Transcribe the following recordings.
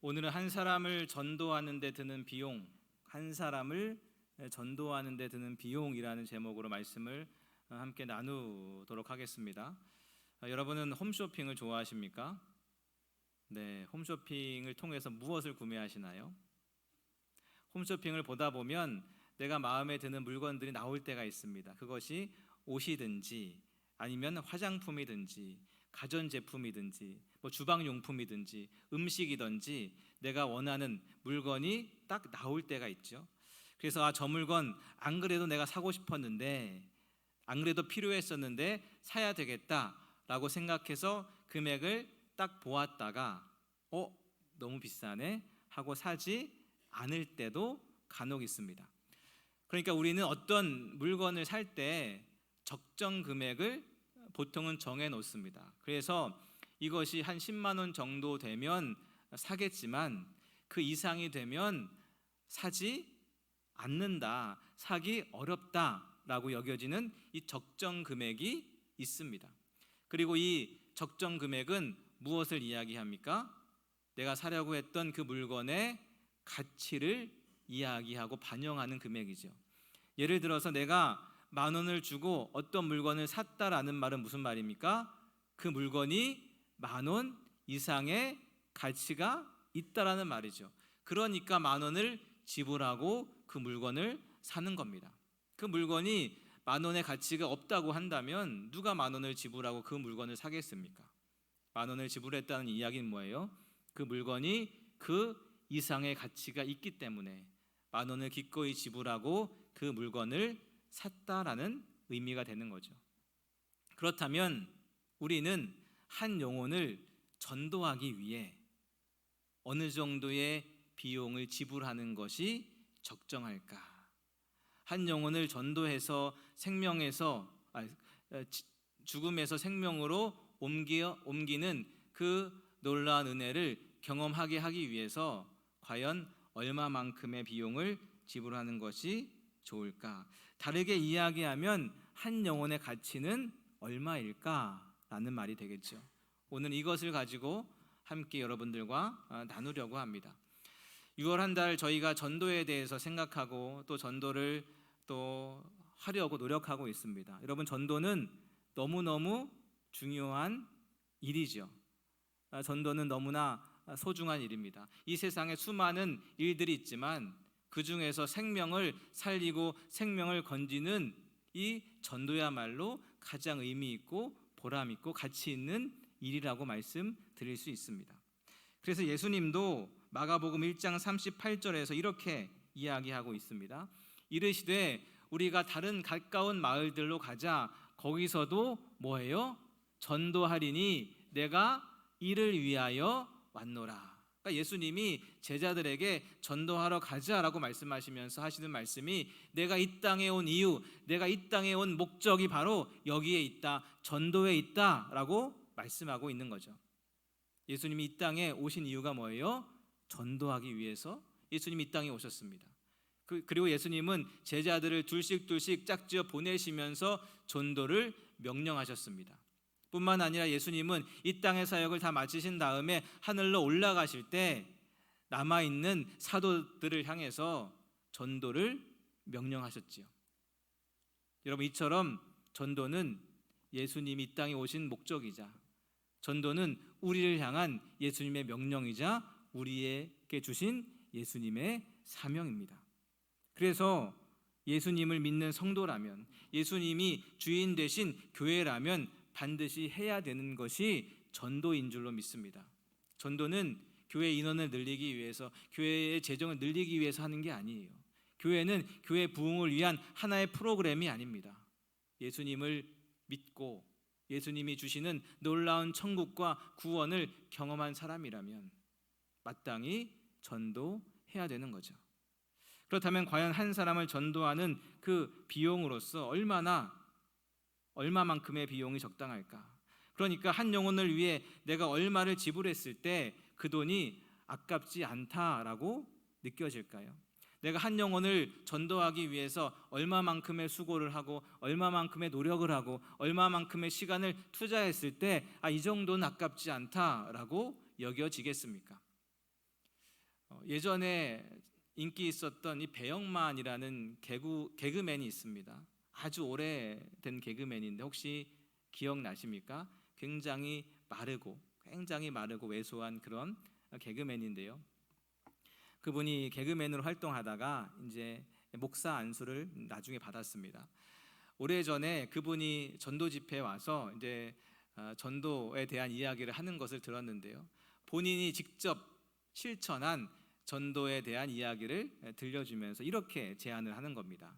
오늘은 한 사람을 전도하는 데 드는 비용, 한 사람을 전도하는 데 드는 비용이라는 제목으로 말씀을 함께 나누도록 하겠습니다. 여러분은 홈쇼핑을 좋아하십니까? 네, 홈쇼핑을 통해서 무엇을 구매하시나요? 홈쇼핑을 보다 보면 내가 마음에 드는 물건들이 나올 때가 있습니다. 그것이 옷이든지 아니면 화장품이든지 가전제품이든지 주방용품이든지 음식이든지 내가 원하는 물건이 딱 나올 때가 있죠. 그래서 저 물건 안 그래도 내가 사고 싶었는데, 안 그래도 필요했었는데 사야 되겠다라고 생각해서 금액을 딱 보았다가 너무 비싸네 하고 사지 않을 때도 간혹 있습니다. 그러니까 우리는 어떤 물건을 살 때 적정 금액을 보통은 정해 놓습니다. 그래서 이것이 한 10만 원 정도 되면 사겠지만 그 이상이 되면 사지 않는다, 사기 어렵다라고 여겨지는 이 적정 금액이 있습니다. 그리고 이 적정 금액은 무엇을 이야기합니까? 내가 사려고 했던 그 물건의 가치를 이야기하고 반영하는 금액이죠. 예를 들어서 내가 10,000원을 주고 어떤 물건을 샀다라는 말은 무슨 말입니까? 그 물건이 10,000원 이상의 가치가 있다라는 말이죠. 그러니까 10,000원을 지불하고 그 물건을 사는 겁니다. 그 물건이 10,000원의 가치가 없다고 한다면 누가 10,000원을 지불하고 그 물건을 사겠습니까? 10,000원을 지불했다는 이야기는 뭐예요? 그 물건이 그 이상의 가치가 있기 때문에 10,000원을 기꺼이 지불하고 그 물건을 샀다라는 의미가 되는 거죠. 그렇다면 우리는 한 영혼을 전도하기 위해 어느 정도의 비용을 지불하는 것이 적정할까? 한 영혼을 전도해서 죽음에서 생명으로 옮기는 그 놀라운 은혜를 경험하게 하기 위해서 과연 얼마만큼의 비용을 지불하는 것이 좋을까? 다르게 이야기하면 한 영혼의 가치는 얼마일까라는 말이 되겠죠. 오늘 이것을 가지고 함께 여러분들과 나누려고 합니다. 6월 한 달 저희가 전도에 대해서 생각하고 또 전도를 또 하려고 노력하고 있습니다. 여러분, 전도는 너무너무 중요한 일이죠. 전도는 너무나 소중한 일입니다. 이 세상에 수많은 일들이 있지만 그 중에서 생명을 살리고 생명을 건지는 이 전도야말로 가장 의미 있고 보람 있고 가치 있는 일이라고 말씀드릴 수 있습니다. 그래서 예수님도 마가복음 1장 38절에서 이렇게 이야기하고 있습니다. 이르시되 우리가 다른 가까운 마을들로 가자. 거기서도 뭐예요? 전도하리니 내가 이를 위하여 왔노라. 그러니까 예수님이 제자들에게 전도하러 가자라고 말씀하시면서 하시는 말씀이 내가 이 땅에 온 이유, 내가 이 땅에 온 목적이 바로 여기에 있다, 전도에 있다라고 말씀하고 있는 거죠. 예수님이 이 땅에 오신 이유가 뭐예요? 전도하기 위해서 예수님이 이 땅에 오셨습니다. 그리고 예수님은 제자들을 둘씩 짝지어 보내시면서 전도를 명령하셨습니다. 뿐만 아니라 예수님은 이 땅의 사역을 다 마치신 다음에 하늘로 올라가실 때 남아있는 사도들을 향해서 전도를 명령하셨지요. 여러분, 이처럼 전도는 예수님이 이 땅에 오신 목적이자 전도는 우리를 향한 예수님의 명령이자 우리에게 주신 예수님의 사명입니다. 그래서 예수님을 믿는 성도라면, 예수님이 주인 되신 교회라면 반드시 해야 되는 것이 전도인 줄로 믿습니다. 전도는 교회 인원을 늘리기 위해서, 교회의 재정을 늘리기 위해서 하는 게 아니에요. 교회는 교회 부흥을 위한 하나의 프로그램이 아닙니다. 예수님을 믿고 예수님이 주시는 놀라운 천국과 구원을 경험한 사람이라면 마땅히 전도해야 되는 거죠. 그렇다면 과연 한 사람을 전도하는 그 비용으로서 얼마만큼의 비용이 적당할까? 그러니까 한 영혼을 위해 내가 얼마를 지불했을 때 그 돈이 아깝지 않다라고 느껴질까요? 내가 한 영혼을 전도하기 위해서 얼마만큼의 수고를 하고 얼마만큼의 노력을 하고 얼마만큼의 시간을 투자했을 때 이 정도는 아깝지 않다라고 여겨지겠습니까? 예전에 인기 있었던 이 배영만이라는 개그맨이 있습니다. 아주 오래된 개그맨인데 혹시 기억나십니까? 굉장히 마르고 왜소한 그런 개그맨인데요. 그분이 개그맨으로 활동하다가 이제 목사 안수를 나중에 받았습니다. 오래전에 그분이 전도 집회에 와서 이제 전도에 대한 이야기를 하는 것을 들었는데요. 본인이 직접 실천한 전도에 대한 이야기를 들려주면서 이렇게 제안을 하는 겁니다.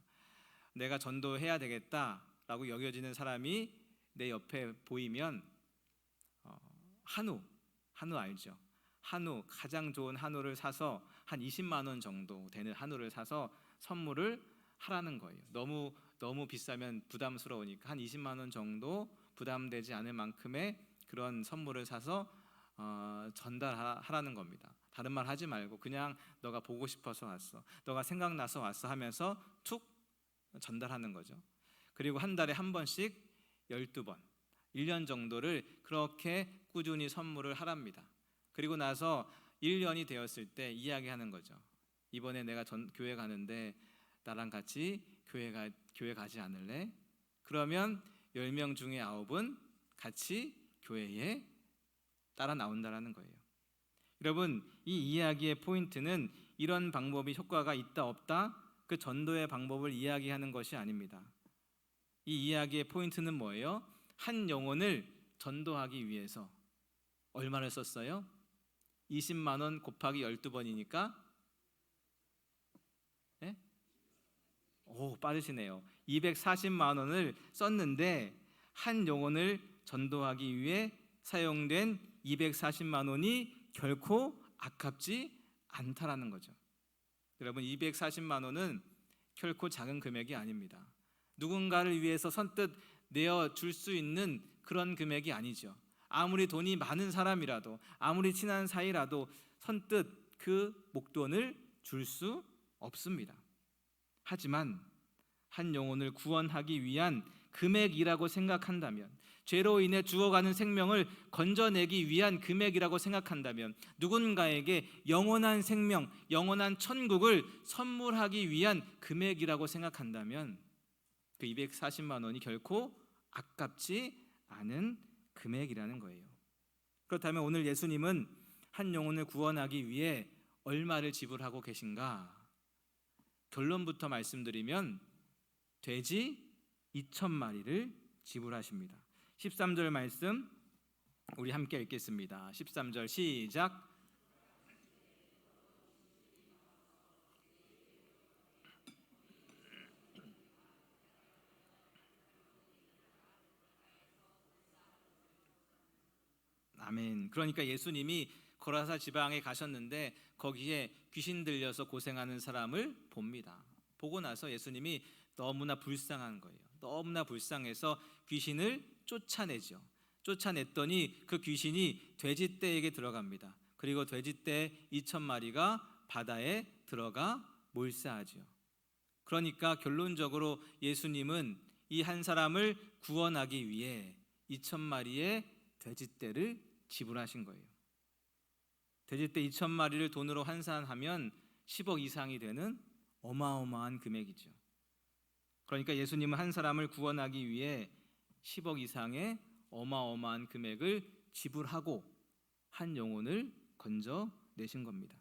내가 전도해야 되겠다라고 여겨지는 사람이 내 옆에 보이면 한우 알죠? 한우, 가장 좋은 한우를 사서 한 20만 원 정도 되는 한우를 사서 선물을 하라는 거예요. 너무 비싸면 부담스러우니까 한 20만 원 정도 부담되지 않을 만큼의 그런 선물을 사서 전달하라는 겁니다. 다른 말 하지 말고 그냥 너가 보고 싶어서 왔어, 너가 생각나서 왔어 하면서 툭 전달하는 거죠. 그리고 한 달에 한 번씩 12번 1년 정도를 그렇게 꾸준히 선물을 하랍니다. 그리고 나서 1년이 되었을 때 이야기하는 거죠. 이번에 내가 교회 가는데 나랑 같이 교회 가지 않을래? 그러면 10명 중에 9은 같이 교회에 따라 나온다라는 거예요. 여러분, 이 이야기의 포인트는 이런 방법이 효과가 있다 없다 그 전도의 방법을 이야기하는 것이 아닙니다. 이 이야기의 포인트는 뭐예요? 한 영혼을 전도하기 위해서 얼마를 썼어요? 20만 원 곱하기 12번이니까 네? 오, 빠르시네요. 240만 원을 썼는데 한 영혼을 전도하기 위해 사용된 240만 원이 결코 아깝지 않다라는 거죠. 여러분, 240만 원은 결코 작은 금액이 아닙니다. 누군가를 위해서 선뜻 내어줄 수 있는 그런 금액이 아니죠. 아무리 돈이 많은 사람이라도, 아무리 친한 사이라도 선뜻 그 목돈을 줄 수 없습니다. 하지만 한 영혼을 구원하기 위한 금액이라고 생각한다면, 죄로 인해 죽어가는 생명을 건져내기 위한 금액이라고 생각한다면, 누군가에게 영원한 생명, 영원한 천국을 선물하기 위한 금액이라고 생각한다면 그 240만 원이 결코 아깝지 않은 금액이라는 거예요. 그렇다면 오늘 예수님은 한 영혼을 구원하기 위해 얼마를 지불하고 계신가? 결론부터 말씀드리면 돼지 2,000마리를 지불하십니다. 13절 말씀 우리 함께 읽겠습니다. 13절 시작. 아멘. 그러니까 예수님이 고라사 지방에 가셨는데 거기에 귀신 들려서 고생하는 사람을 봅니다. 보고 나서 예수님이 너무나 불쌍한 거예요. 너무나 불쌍해서 귀신을 쫓아내죠. 쫓아냈더니 그 귀신이 돼지떼에게 들어갑니다. 그리고 돼지떼 2,000마리가 바다에 들어가 몰사하죠. 그러니까 결론적으로 예수님은 이 한 사람을 구원하기 위해 2,000마리의 돼지떼를 지불하신 거예요. 돼지떼 2,000마리를 돈으로 환산하면 10억 이상이 되는 어마어마한 금액이죠. 그러니까 예수님은 한 사람을 구원하기 위해 10억 이상의 어마어마한 금액을 지불하고 한 영혼을 건져내신 겁니다.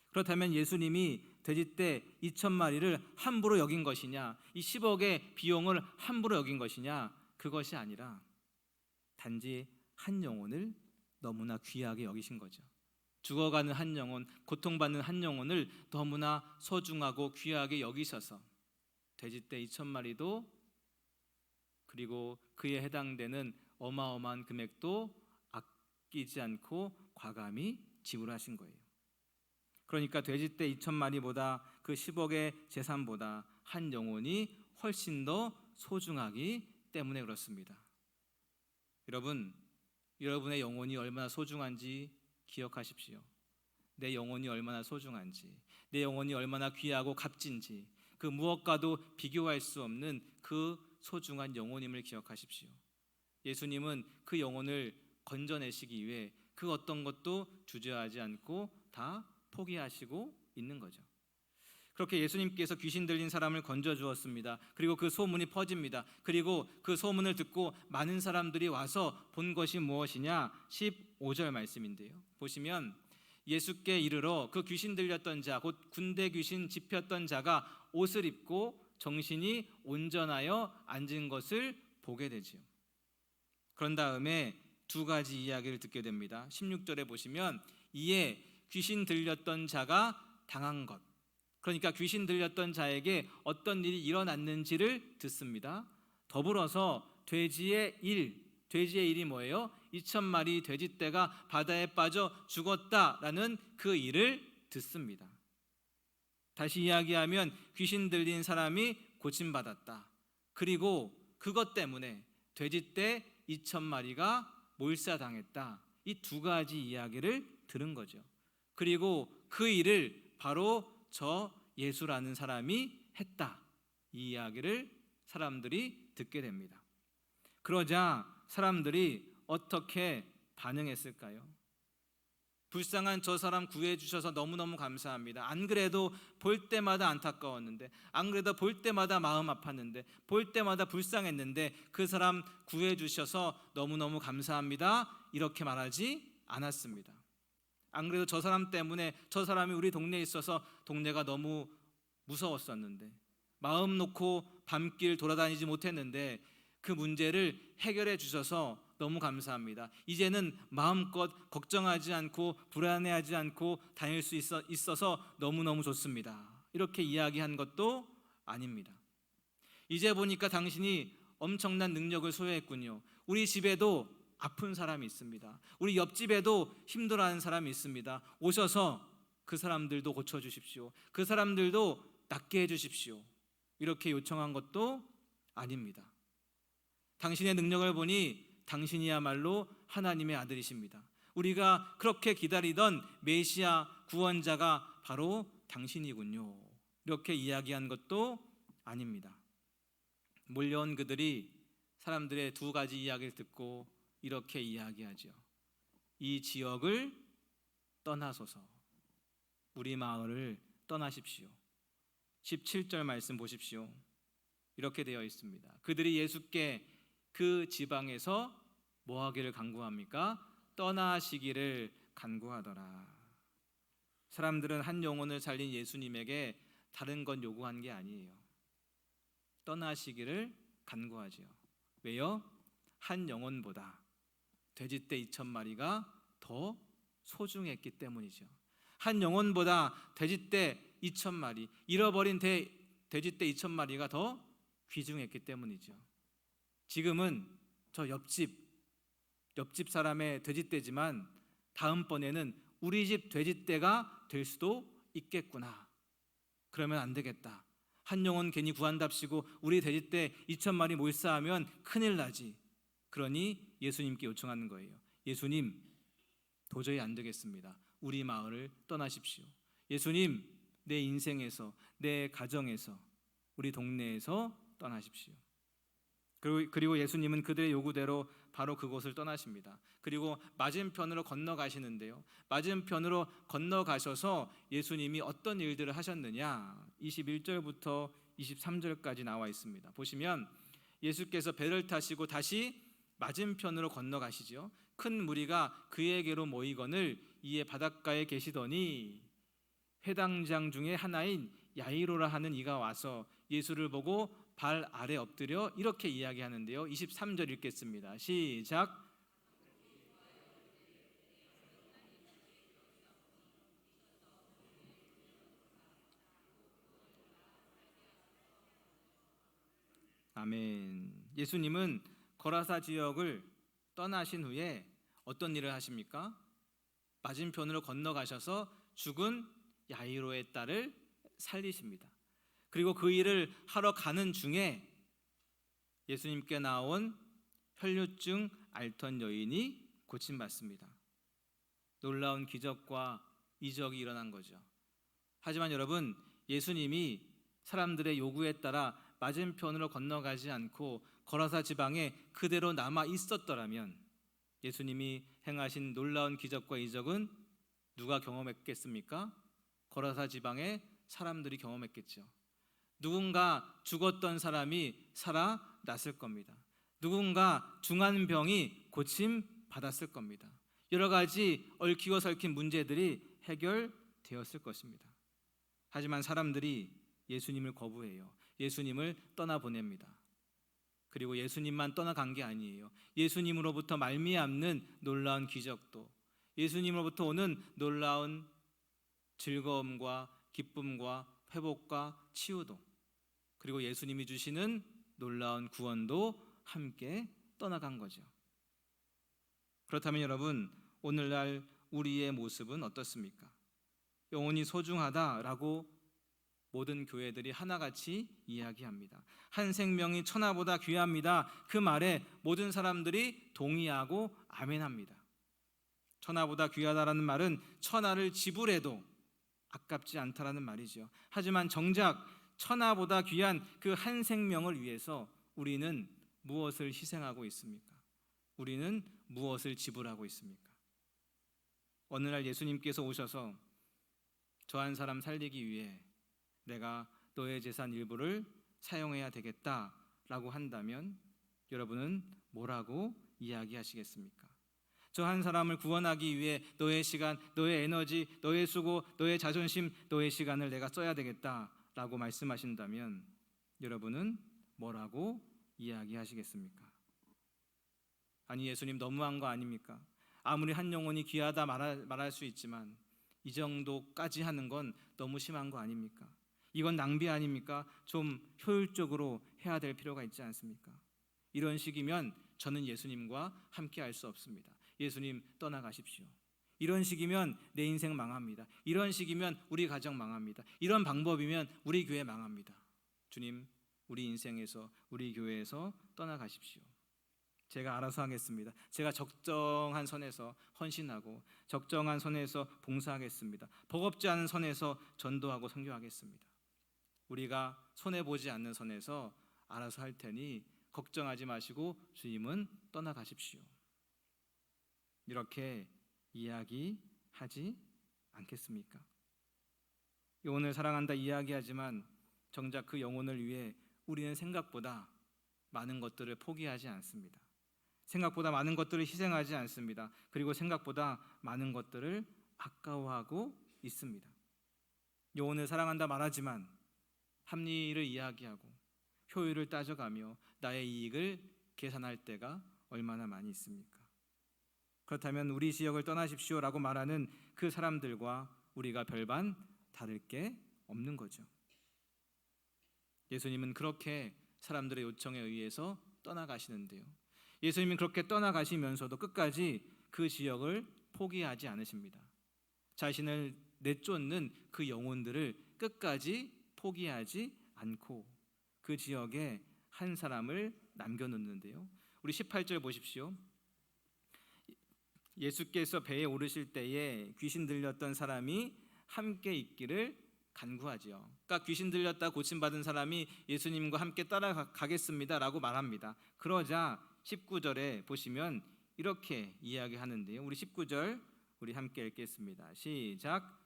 그렇다면 예수님이 돼지떼 2,000마리를 함부로 여긴 것이냐, 이 10억의 비용을 함부로 여긴 것이냐, 그것이 아니라 단지 한 영혼을 너무나 귀하게 여기신 거죠. 죽어가는 한 영혼, 고통받는 한 영혼을 너무나 소중하고 귀하게 여기셔서 돼지떼 2,000마리도 그리고 그에 해당되는 어마어마한 금액도 아끼지 않고 과감히 지불하신 거예요. 그러니까 돼지떼 2,000마리보다 그 10억의 재산보다 한 영혼이 훨씬 더 소중하기 때문에 그렇습니다. 여러분, 여러분의 영혼이 얼마나 소중한지 기억하십시오. 내 영혼이 얼마나 소중한지, 내 영혼이 얼마나 귀하고 값진지, 그 무엇과도 비교할 수 없는 그 소중한 영혼임을 기억하십시오. 예수님은 그 영혼을 건져내시기 위해 그 어떤 것도 주저하지 않고 다 포기하시고 있는 거죠. 그렇게 예수님께서 귀신 들린 사람을 건져 주었습니다. 그리고 그 소문이 퍼집니다. 그리고 그 소문을 듣고 많은 사람들이 와서 본 것이 무엇이냐? 15절 말씀인데요. 보시면 예수께 이르러 그 귀신 들렸던 자, 곧 군대 귀신 집혔던 자가 옷을 입고 정신이 온전하여 앉은 것을 보게 되지요. 그런 다음에 두 가지 이야기를 듣게 됩니다. 16절에 보시면 이에 귀신 들렸던 자가 당한 것, 그러니까 귀신 들렸던 자에게 어떤 일이 일어났는지를 듣습니다. 더불어서 돼지의 일이 뭐예요? 2,000마리 돼지떼가 바다에 빠져 죽었다라는 그 일을 듣습니다. 다시 이야기하면 귀신 들린 사람이 고침받았다. 그리고 그것 때문에 돼지떼 2,000마리가 몰사당했다. 이 두 가지 이야기를 들은 거죠. 그리고 그 일을 바로 저 예수라는 사람이 했다. 이 이야기를 사람들이 듣게 됩니다. 그러자 사람들이 어떻게 반응했을까요? 불쌍한 저 사람 구해주셔서 너무너무 감사합니다. 안 그래도 볼 때마다 안타까웠는데, 안 그래도 볼 때마다 마음 아팠는데, 볼 때마다 불쌍했는데 그 사람 구해주셔서 너무너무 감사합니다. 이렇게 말하지 않았습니다. 안 그래도 저 사람 때문에, 저 사람이 우리 동네에 있어서 동네가 너무 무서웠었는데, 마음 놓고 밤길 돌아다니지 못했는데 그 문제를 해결해 주셔서 너무 감사합니다. 이제는 마음껏 걱정하지 않고 불안해하지 않고 다닐 수 있어서 너무너무 좋습니다. 이렇게 이야기한 것도 아닙니다. 이제 보니까 당신이 엄청난 능력을 소유했군요. 우리 집에도 아픈 사람이 있습니다. 우리 옆집에도 힘들어하는 사람이 있습니다. 오셔서 그 사람들도 고쳐주십시오. 그 사람들도 낫게 해주십시오. 이렇게 요청한 것도 아닙니다. 당신의 능력을 보니 당신이야말로 하나님의 아들이십니다. 우리가 그렇게 기다리던 메시아 구원자가 바로 당신이군요. 이렇게 이야기한 것도 아닙니다. 몰려온 그들이 사람들의 두 가지 이야기를 듣고 이렇게 이야기하죠. 이 지역을 떠나소서. 우리 마을을 떠나십시오. 17절 말씀 보십시오. 이렇게 되어 있습니다. 그들이 예수께 그 지방에서 뭐 하기를 간구합니까? 떠나시기를 간구하더라. 사람들은 한 영혼을 살린 예수님에게 다른 건 요구한 게 아니에요. 떠나시기를 간구하지요. 왜요? 한 영혼보다 돼지떼 2,000마리가 더 소중했기 때문이죠. 한 영혼보다 돼지떼 2,000마리, 잃어버린 돼지떼 2,000마리가 더 귀중했기 때문이죠. 지금은 저 옆집 사람의 돼지떼지만 다음번에는 우리 집 돼지떼가 될 수도 있겠구나. 그러면 안 되겠다. 한 영혼 괜히 구한답시고 우리 돼지떼 2,000마리 몰사하면 큰일 나지. 그러니 예수님께 요청하는 거예요. 예수님, 도저히 안 되겠습니다. 우리 마을을 떠나십시오. 예수님, 내 인생에서, 내 가정에서, 우리 동네에서 떠나십시오. 그리고 예수님은 그들의 요구대로 바로 그곳을 떠나십니다. 그리고 맞은편으로 건너가시는데요. 맞은편으로 건너가셔서 예수님이 어떤 일들을 하셨느냐, 21절부터 23절까지 나와 있습니다. 보시면 예수께서 배를 타시고 다시 맞은편으로 건너가시죠. 큰 무리가 그에게로 모이거늘 이에 바닷가에 계시더니 회당장 중에 하나인 야이로라 하는 이가 와서 예수를 보고 발 아래 엎드려 이렇게 이야기하는데요. 23절 읽겠습니다. 시작. 아멘. 예수님은 거라사 지역을 떠나신 후에 어떤 일을 하십니까? 맞은편으로 건너가셔서 죽은 야이로의 딸을 살리십니다. 그리고 그 일을 하러 가는 중에 예수님께 나온 혈류증 앓던 여인이 고침받습니다. 놀라운 기적과 이적이 일어난 거죠. 하지만 여러분, 예수님이 사람들의 요구에 따라 맞은편으로 건너가지 않고 거라사 지방에 그대로 남아 있었더라면 예수님이 행하신 놀라운 기적과 이적은 누가 경험했겠습니까? 거라사 지방의 사람들이 경험했겠죠. 누군가 죽었던 사람이 살아났을 겁니다. 누군가 중한 병이 고침 받았을 겁니다. 여러 가지 얽히고 설킨 문제들이 해결되었을 것입니다. 하지만 사람들이 예수님을 거부해요. 예수님을 떠나보냅니다. 그리고 예수님만 떠나간 게 아니에요. 예수님으로부터 말미암는 놀라운 기적도, 예수님으로부터 오는 놀라운 즐거움과 기쁨과 회복과 치유도, 그리고 예수님이 주시는 놀라운 구원도 함께 떠나간 거죠. 그렇다면 여러분, 오늘날 우리의 모습은 어떻습니까? 영혼이 소중하다라고 모든 교회들이 하나같이 이야기합니다. 한 생명이 천하보다 귀합니다. 그 말에 모든 사람들이 동의하고 아멘합니다. 천하보다 귀하다라는 말은 천하를 지불해도 아깝지 않다라는 말이죠. 하지만 정작 천하보다 귀한 그 한 생명을 위해서 우리는 무엇을 희생하고 있습니까? 우리는 무엇을 지불하고 있습니까? 어느 날 예수님께서 오셔서 저 한 사람 살리기 위해 내가 너의 재산 일부를 사용해야 되겠다라고 한다면 여러분은 뭐라고 이야기하시겠습니까? 저 한 사람을 구원하기 위해 너의 시간, 너의 에너지, 너의 수고, 너의 자존심, 너의 시간을 내가 써야 되겠다라고 말씀하신다면 여러분은 뭐라고 이야기하시겠습니까? 아니, 예수님 너무한 거 아닙니까? 아무리 한 영혼이 귀하다 말할 수 있지만 이 정도까지 하는 건 너무 심한 거 아닙니까? 이건 낭비 아닙니까? 좀 효율적으로 해야 될 필요가 있지 않습니까? 이런 식이면 저는 예수님과 함께 할 수 없습니다. 예수님 떠나가십시오. 이런 식이면 내 인생 망합니다. 이런 식이면 우리 가정 망합니다. 이런 방법이면 우리 교회 망합니다. 주님, 우리 인생에서, 우리 교회에서 떠나가십시오. 제가 알아서 하겠습니다. 제가 적정한 선에서 헌신하고 적정한 선에서 봉사하겠습니다. 버겁지 않은 선에서 전도하고 선교하겠습니다. 우리가 손해보지 않는 선에서 알아서 할 테니 걱정하지 마시고 주님은 떠나가십시오. 이렇게 이야기하지 않겠습니까? 영혼을 사랑한다 이야기하지만 정작 그 영혼을 위해 우리는 생각보다 많은 것들을 포기하지 않습니다. 생각보다 많은 것들을 희생하지 않습니다. 그리고 생각보다 많은 것들을 아까워하고 있습니다. 영혼을 사랑한다 말하지만 합리를 이야기하고 효율을 따져가며 나의 이익을 계산할 때가 얼마나 많이 있습니까? 그렇다면 우리 지역을 떠나십시오라고 말하는 그 사람들과 우리가 별반 다를 게 없는 거죠. 예수님은 그렇게 사람들의 요청에 의해서 떠나가시는데요. 예수님은 그렇게 떠나가시면서도 끝까지 그 지역을 포기하지 않으십니다. 자신을 내쫓는 그 영혼들을 끝까지 포기하지 않고 그 지역에 한 사람을 남겨놓는데요. 우리 18절 보십시오. 예수께서 배에 오르실 때에 귀신 들렸던 사람이 함께 있기를 간구하지요. 그러니까 귀신 들렸다 고침받은 사람이 예수님과 함께 따라가겠습니다라고 말합니다. 그러자 19절에 보시면 이렇게 이야기하는데요. 우리 19절 우리 함께 읽겠습니다. 시작.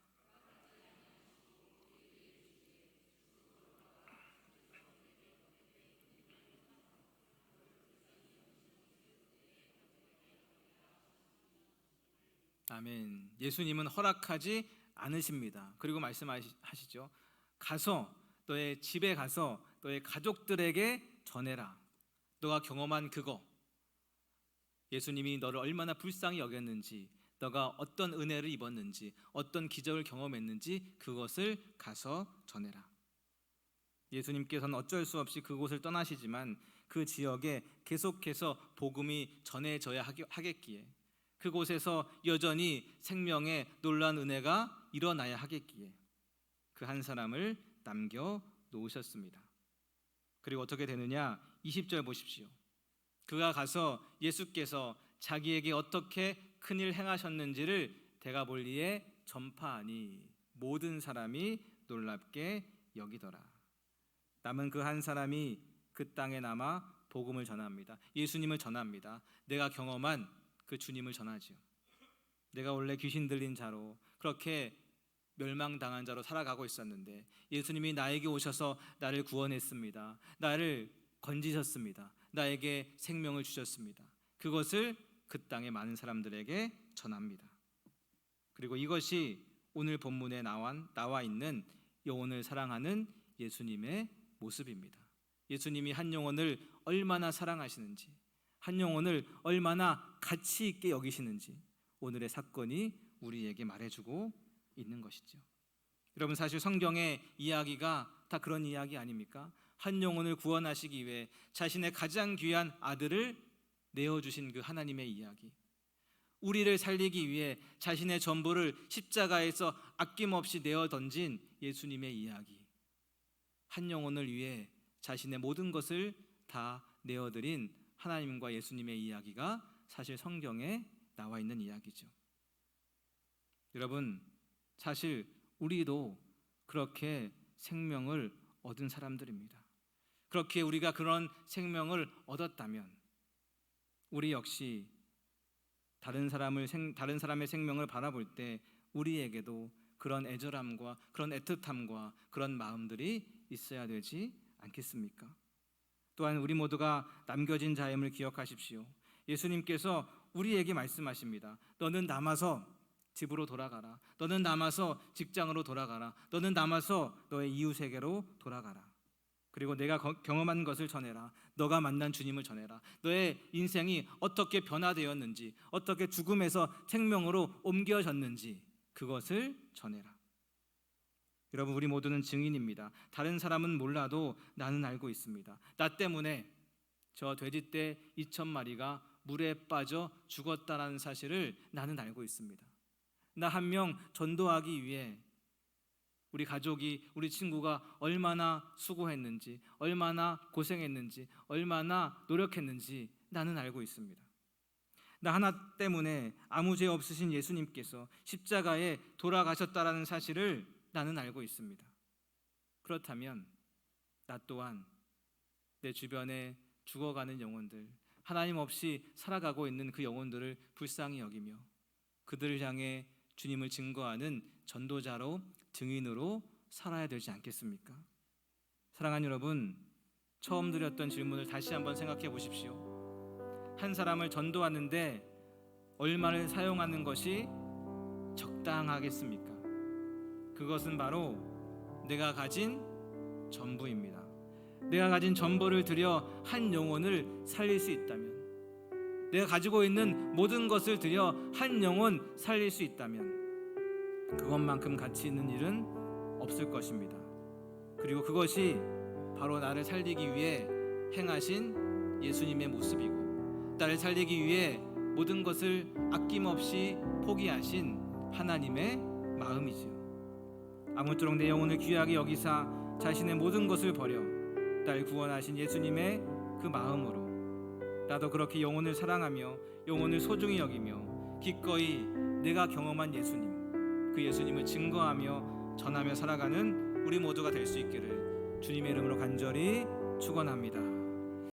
아멘. 예수님은 허락하지 않으십니다. 그리고 말씀하시죠. 가서 너의 집에 가서 너의 가족들에게 전해라. 너가 경험한 그거, 예수님이 너를 얼마나 불쌍히 여겼는지, 너가 어떤 은혜를 입었는지, 어떤 기적을 경험했는지 그것을 가서 전해라. 예수님께서는 어쩔 수 없이 그곳을 떠나시지만 그 지역에 계속해서 복음이 전해져야 하겠기에, 그곳에서 여전히 생명의 놀라운 은혜가 일어나야 하겠기에 그 한 사람을 남겨 놓으셨습니다. 그리고 어떻게 되느냐? 20절 보십시오. 그가 가서 예수께서 자기에게 어떻게 큰일 행하셨는지를 대가볼리에 전파하니 모든 사람이 놀랍게 여기더라. 남은 그 한 사람이 그 땅에 남아 복음을 전합니다. 예수님을 전합니다. 내가 경험한 그 주님을 전하지요. 내가 원래 귀신 들린 자로 그렇게 멸망당한 자로 살아가고 있었는데 예수님이 나에게 오셔서 나를 구원했습니다. 나를 건지셨습니다. 나에게 생명을 주셨습니다. 그것을 그 땅의 많은 사람들에게 전합니다. 그리고 이것이 오늘 본문에 나와 있는 영혼을 사랑하는 예수님의 모습입니다. 예수님이 한 영혼을 얼마나 사랑하시는지, 한 영혼을 얼마나 가치 있게 여기시는지 오늘의 사건이 우리에게 말해주고 있는 것이죠. 여러분, 사실 성경의 이야기가 다 그런 이야기 아닙니까? 한 영혼을 구원하시기 위해 자신의 가장 귀한 아들을 내어주신 그 하나님의 이야기, 우리를 살리기 위해 자신의 전부를 십자가에서 아낌없이 내어 던진 예수님의 이야기, 한 영혼을 위해 자신의 모든 것을 다 내어드린 하나님과 예수님의 이야기가 사실 성경에 나와 있는 이야기죠. 여러분, 사실 우리도 그렇게 생명을 얻은 사람들입니다. 그렇게 우리가 그런 생명을 얻었다면 우리 역시 다른 사람의 생명을 바라볼 때 우리에게도 그런 애절함과 그런 애틋함과 그런 마음들이 있어야 되지 않겠습니까? 또한 우리 모두가 남겨진 자임을 기억하십시오. 예수님께서 우리에게 말씀하십니다. 너는 남아서 집으로 돌아가라. 너는 남아서 직장으로 돌아가라. 너는 남아서 너의 이웃에게로 돌아가라. 그리고 내가 경험한 것을 전해라. 너가 만난 주님을 전해라. 너의 인생이 어떻게 변화되었는지, 어떻게 죽음에서 생명으로 옮겨졌는지 그것을 전해라. 여러분, 우리 모두는 증인입니다. 다른 사람은 몰라도 나는 알고 있습니다. 나 때문에 저 돼지떼 2,000마리가 물에 빠져 죽었다라는 사실을 나는 알고 있습니다. 나 한 명 전도하기 위해 우리 가족이, 우리 친구가 얼마나 수고했는지, 얼마나 고생했는지, 얼마나 노력했는지 나는 알고 있습니다. 나 하나 때문에 아무 죄 없으신 예수님께서 십자가에 돌아가셨다라는 사실을 나는 알고 있습니다. 그렇다면 나 또한 내 주변에 죽어가는 영혼들, 하나님 없이 살아가고 있는 그 영혼들을 불쌍히 여기며 그들을 향해 주님을 증거하는 전도자로, 증인으로 살아야 되지 않겠습니까? 사랑하는 여러분, 처음 드렸던 질문을 다시 한번 생각해 보십시오. 한 사람을 전도하는데 얼마를 사용하는 것이 적당하겠습니까? 그것은 바로 내가 가진 전부입니다. 내가 가진 전부를 들여 한 영혼을 살릴 수 있다면, 내가 가지고 있는 모든 것을 들여 한 영혼 살릴 수 있다면 그것만큼 가치 있는 일은 없을 것입니다. 그리고 그것이 바로 나를 살리기 위해 행하신 예수님의 모습이고, 나를 살리기 위해 모든 것을 아낌없이 포기하신 하나님의 마음이지요. 아무쪼록 내 영혼을 귀하게 여기사 자신의 모든 것을 버려 날 구원하신 예수님의 그 마음으로 나도 그렇게 영혼을 사랑하며 영혼을 소중히 여기며 기꺼이 내가 경험한 예수님, 그 예수님을 증거하며 전하며 살아가는 우리 모두가 될 수 있기를 주님의 이름으로 간절히 축원합니다.